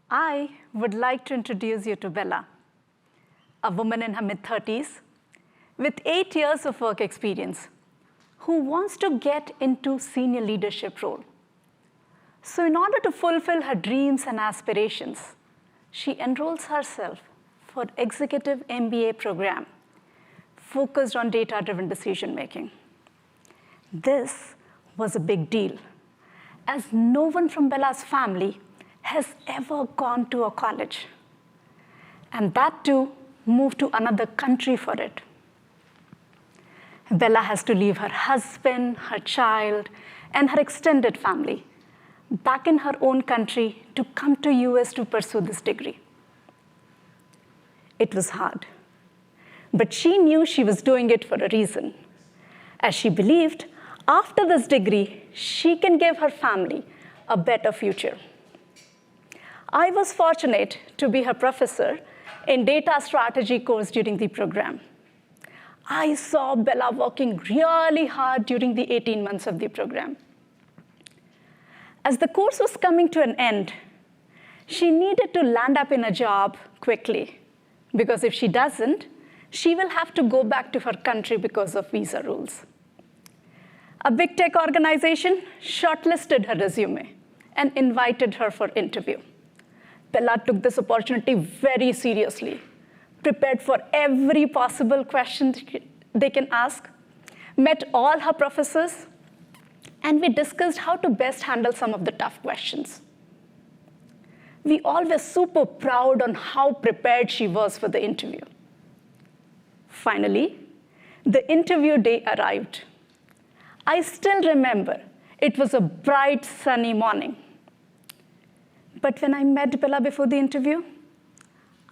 I would like to introduce you to Bella, a woman in her mid-30s with 8 years of work experience who wants to get into senior leadership role. So in order to fulfill her dreams and aspirations, she enrolls herself for executive MBA program focused on data-driven decision-making. This was a big deal, as no one from Bella's family has ever gone to a college, and that too moved to another country for it. Bella has to leave her husband, her child, and her extended family back in her own country to come to US to pursue this degree. It was hard, but she knew she was doing it for a reason, as she believed after this degree, she can give her family a better future. I was fortunate to be her professor in data strategy course during the program. I saw Bella working really hard during the 18 months of the program. As the course was coming to an end, she needed to land up in a job quickly, because if she doesn't, she will have to go back to her country because of visa rules. A big tech organization shortlisted her resume and invited her for interview. Bella took this opportunity very seriously, prepared for every possible question they can ask, met all her professors, and we discussed how to best handle some of the tough questions. We all were super proud on how prepared she was for the interview. Finally, the interview day arrived. I still remember it was a bright, sunny morning. But when I met Bella before the interview,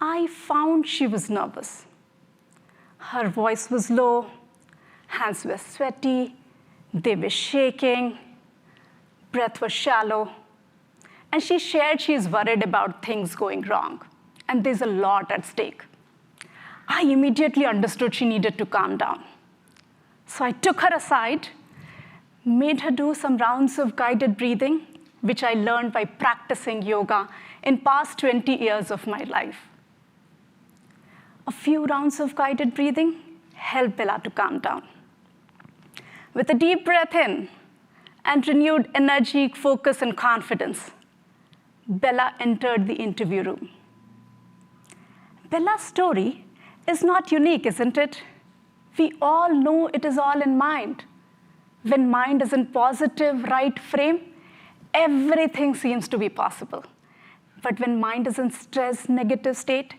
I found she was nervous. Her voice was low, hands were sweaty, they were shaking, breath was shallow, and she shared she's worried about things going wrong, and there's a lot at stake. I immediately understood she needed to calm down. So I took her aside, made her do some rounds of guided breathing, which I learned by practicing yoga in past 20 years of my life. A few rounds of guided breathing helped Bella to calm down. With a deep breath in and renewed energy, focus, and confidence, Bella entered the interview room. Bella's story is not unique, isn't it? We all know it is all in mind. When mind is in positive, right frame, everything seems to be possible. But when mind is in stress, negative state,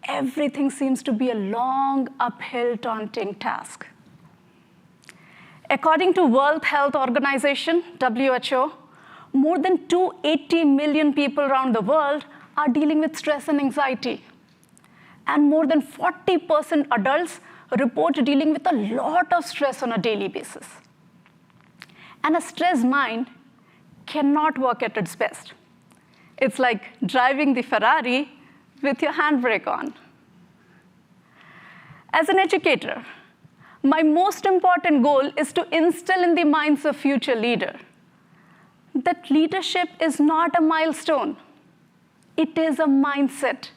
everything seems to be a long, uphill, daunting task. According to World Health Organization, WHO, more than 280 million people around the world are dealing with stress and anxiety. And more than 40% adults report dealing with a lot of stress on a daily basis. And a stressed mind cannot work at its best. It's like driving the Ferrari with your handbrake on. As an educator, my most important goal is to instill in the minds of future leaders that leadership is not a milestone. It is a mindset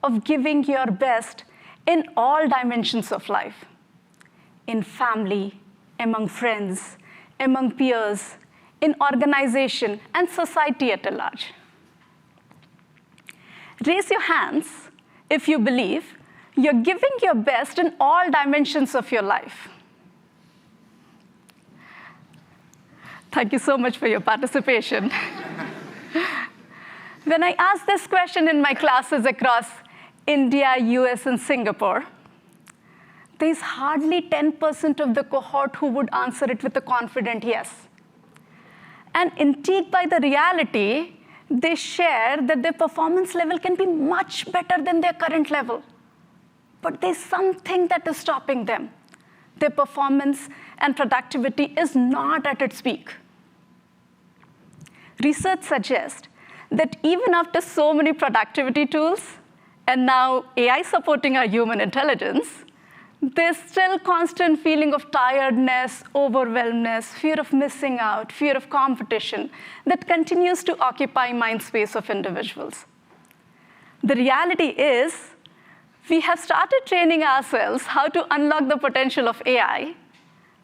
of giving your best in all dimensions of life, in family, among friends, among peers, in organization, and society at large. Raise your hands if you believe you're giving your best in all dimensions of your life. Thank you so much for your participation. When I ask this question in my classes across India, US, and Singapore, there's hardly 10% of the cohort who would answer it with a confident yes. And intrigued by the reality, they share that their performance level can be much better than their current level. But there's something that is stopping them. Their performance and productivity is not at its peak. Research suggests that even after so many productivity tools, and now AI supporting our human intelligence, there's still constant feeling of tiredness, overwhelmness, fear of missing out, fear of competition that continues to occupy mind space of individuals. The reality is, we have started training ourselves how to unlock the potential of AI,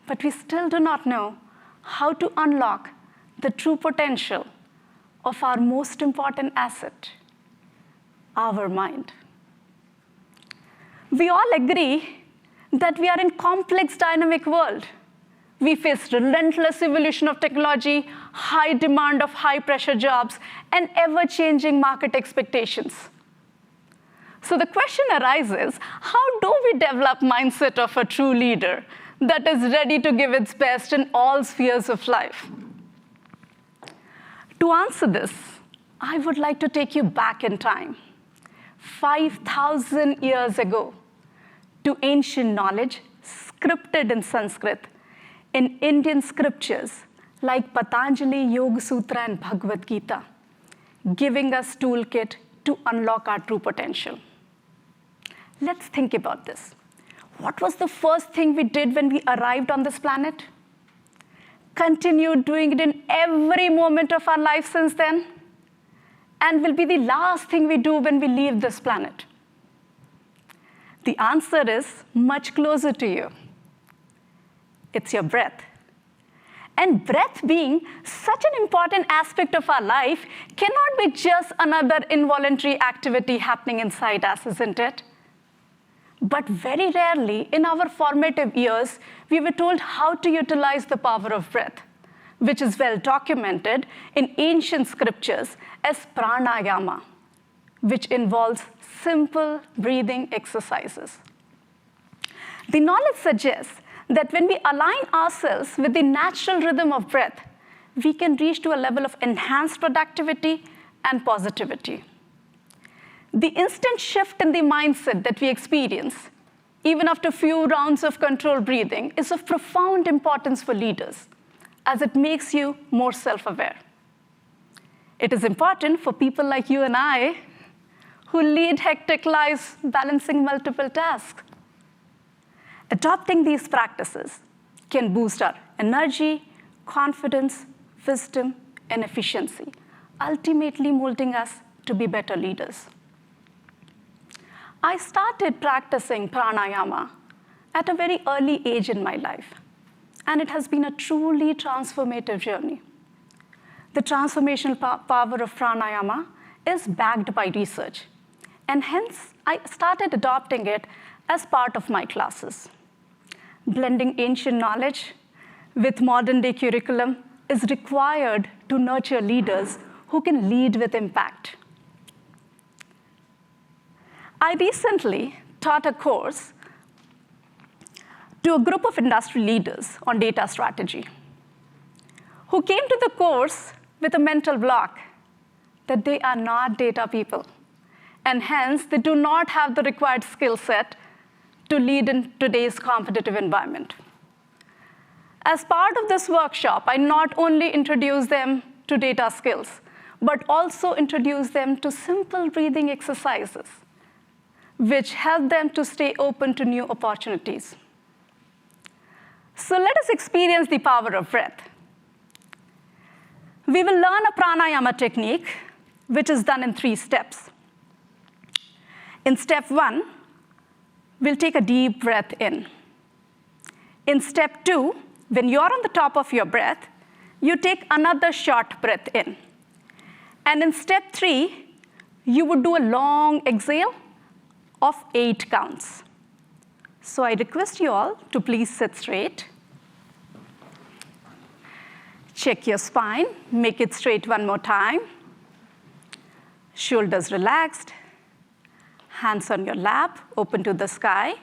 but we still do not know how to unlock the true potential of our most important asset, our mind. We all agree that we are in a complex, dynamic world. We face relentless evolution of technology, high demand of high-pressure jobs, and ever-changing market expectations. So the question arises, how do we develop mindset of a true leader that is ready to give its best in all spheres of life? To answer this, I would like to take you back in time, 5,000 years ago, to ancient knowledge scripted in Sanskrit in Indian scriptures like Patanjali, Yoga Sutra, and Bhagavad Gita, giving us toolkit to unlock our true potential. Let's think about this. What was the first thing we did when we arrived on this planet? Continued doing it in every moment of our life since then, and will be the last thing we do when we leave this planet. The answer is much closer to you. It's your breath. And breath being such an important aspect of our life cannot be just another involuntary activity happening inside us, isn't it? But very rarely in our formative years, we were told how to utilize the power of breath, which is well documented in ancient scriptures as pranayama, which involves simple breathing exercises. The knowledge suggests that when we align ourselves with the natural rhythm of breath, we can reach to a level of enhanced productivity and positivity. The instant shift in the mindset that we experience, even after a few rounds of controlled breathing, is of profound importance for leaders, as it makes you more self-aware. It is important for people like you and I, who lead hectic lives balancing multiple tasks. Adopting these practices can boost our energy, confidence, wisdom, and efficiency, ultimately molding us to be better leaders. I started practicing pranayama at a very early age in my life, and it has been a truly transformative journey. The transformational power of pranayama is backed by research, and hence I started adopting it as part of my classes. Blending ancient knowledge with modern-day curriculum is required to nurture leaders who can lead with impact. I recently taught a course to a group of industry leaders on data strategy, who came to the course with a mental block that they are not data people, and hence they do not have the required skill set to lead in today's competitive environment. As part of this workshop, I not only introduced them to data skills, but also introduced them to simple breathing exercises, which help them to stay open to new opportunities. So let us experience the power of breath. We will learn a pranayama technique, which is done in 3 steps. In step 1, we'll take a deep breath in. In step 2, when you're on the top of your breath, you take another short breath in. And in step 3, you would do a long exhale of 8 counts. So I request you all to please sit straight. Check your spine, make it straight one more time. Shoulders relaxed, hands on your lap, open to the sky.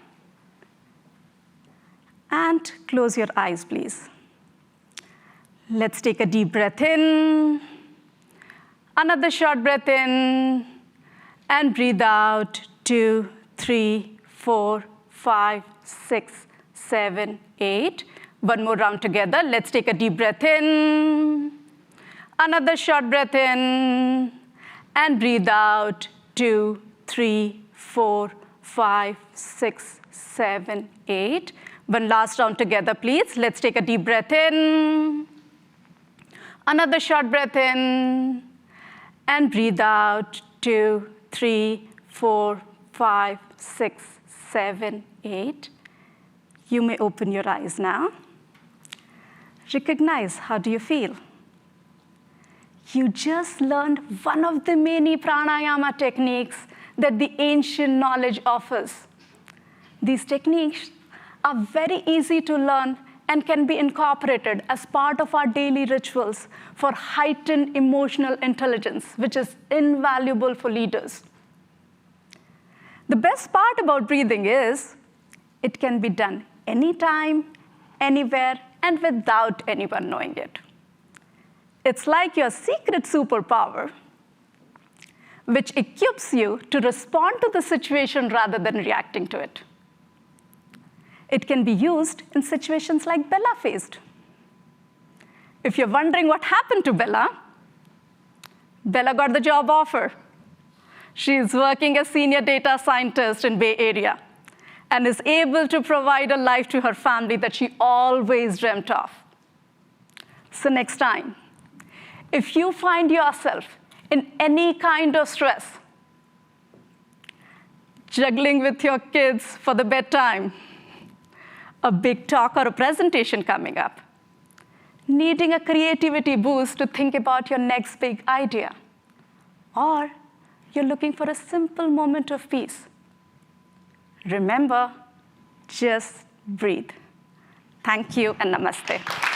And close your eyes, please. Let's take a deep breath in, another short breath in, and breathe out. 2, 3, 4, 5, 6, 7, 8. One more round together. Let's take a deep breath in, another short breath in, and breathe out. 2, 3, 4, 5, 6, 7, 8. One last round together, please. Let's take a deep breath in. Another short breath in. And breathe out. 2, 3, 4, 5, 6, 7, 8. You may open your eyes now. Recognize, how do you feel? You just learned one of the many pranayama techniques that the ancient knowledge offers. These techniques are very easy to learn and can be incorporated as part of our daily rituals for heightened emotional intelligence, which is invaluable for leaders. The best part about breathing is it can be done anytime, anywhere, and without anyone knowing it. It's like your secret superpower, which equips you to respond to the situation rather than reacting to it. It can be used in situations like Bella faced. If you're wondering what happened to Bella, Bella got the job offer. She's working as senior data scientist in Bay Area and is able to provide a life to her family that she always dreamt of. So next time, if you find yourself in any kind of stress, juggling with your kids for the bedtime, a big talk or a presentation coming up, needing a creativity boost to think about your next big idea, or you're looking for a simple moment of peace, remember, just breathe. Thank you and namaste.